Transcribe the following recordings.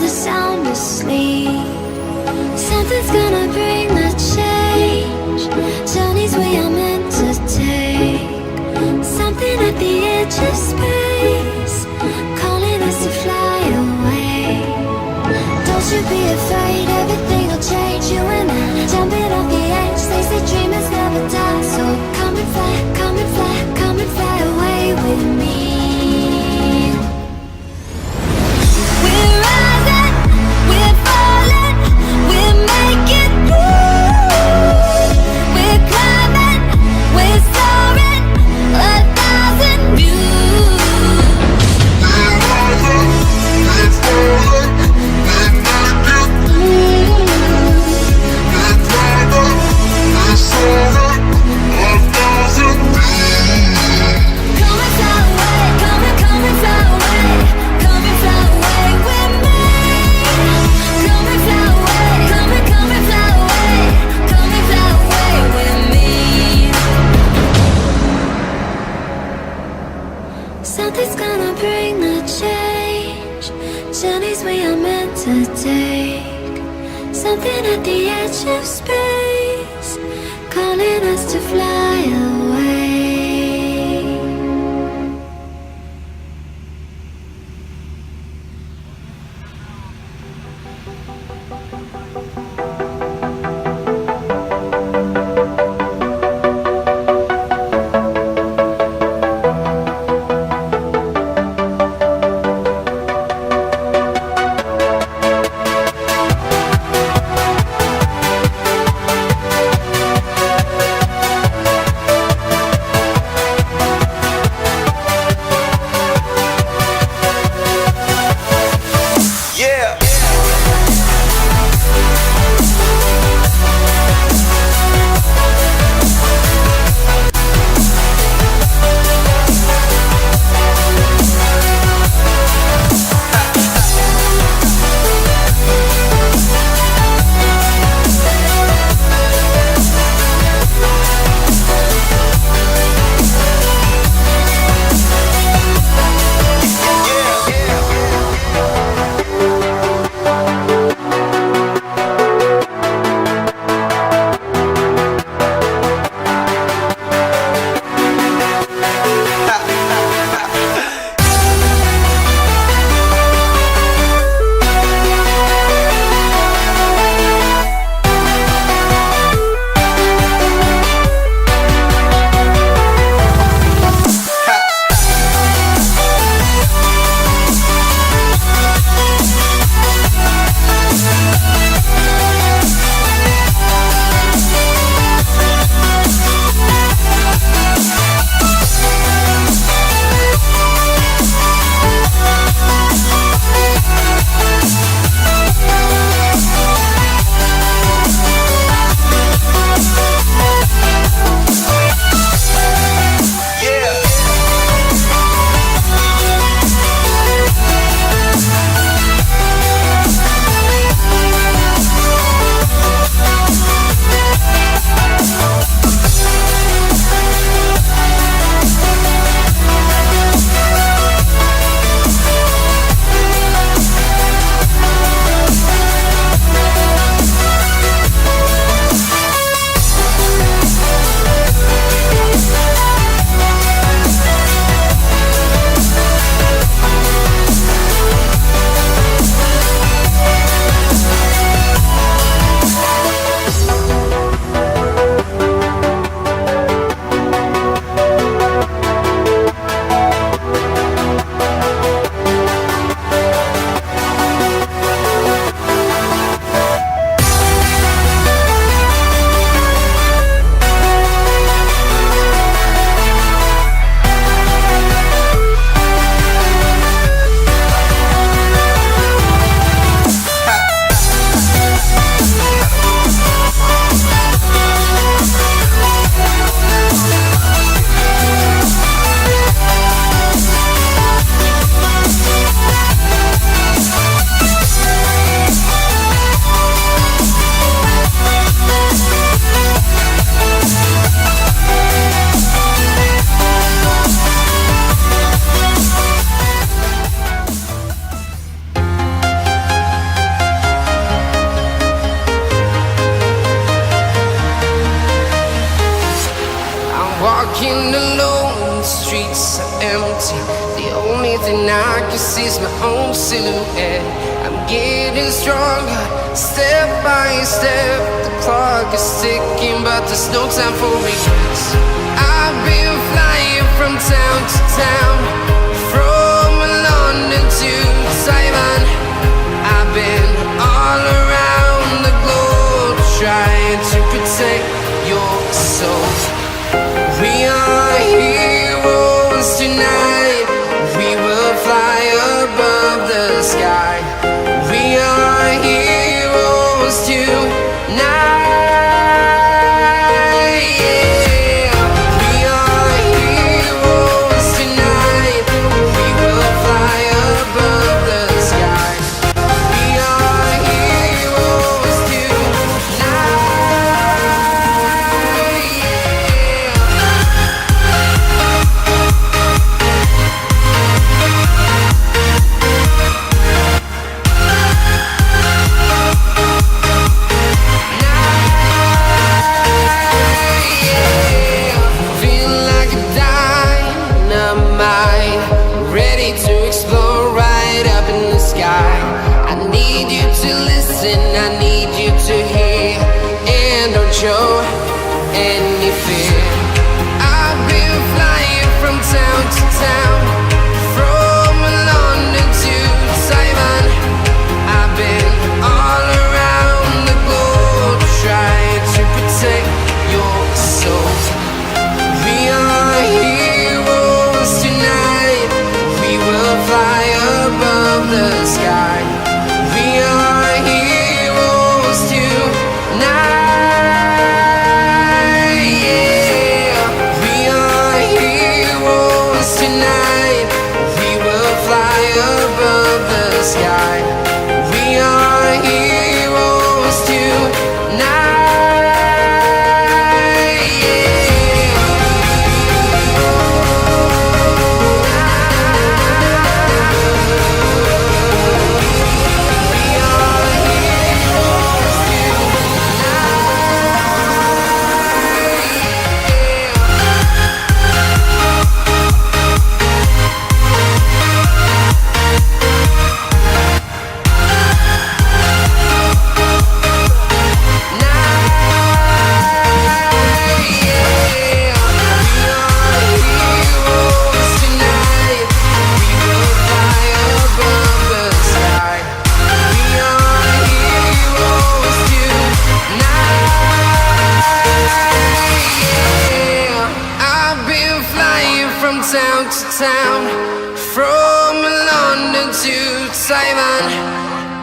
the sound asleep. Something's gonna bring the change. Journeys we are meant to take. Something at the edge of space, calling us to fly away. Don't you be afraid, everything will change. You and I, jumping off the edge. They say dreamers never die. So come and fly, come and fly, come and fly away with me. We're rising, we're falling, we're making through. We're climbing, we're soaring, 1,000 views. We're rising, we're falling, we're making through. We're climbing, we're soaring, 1,000 views. Come and fly away, come and fly away, come and fly away with me. Come and fly away, come and fly away, come and fly away with me. Something's gonna bring the change. Journeys we are meant to take. Something at the edge of space, calling us to fly away. I can see my own silhouette. I'm getting stronger, step by step. The clock is ticking, but there's no time for regrets. I've been flying from town to town, from London to Taiwan. I've been all around the globe, trying to protect your soul. We are heroes tonight. We will fly above the sky. We are heroes tonight. Yeah. We are heroes tonight. We will fly above the sky. We are heroes tonight. Yeah. Feel like a dynamite, ready to explode right up in the sky. I need you to listen, I need you to hear, and don't show any fear. I've been flying from town to town, from London to Taiwan. I've been all around the globe, trying to protect your soul. We are heroes tonight. We will fly above the sky. We are heroes tonight. Yeah. We are heroes tonight. We will fly above the sky. We are heroes tonight. Town to town, from London to Taiwan.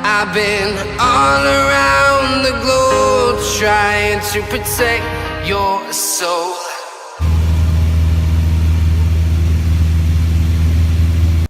I've been all around the globe, trying to protect your soul.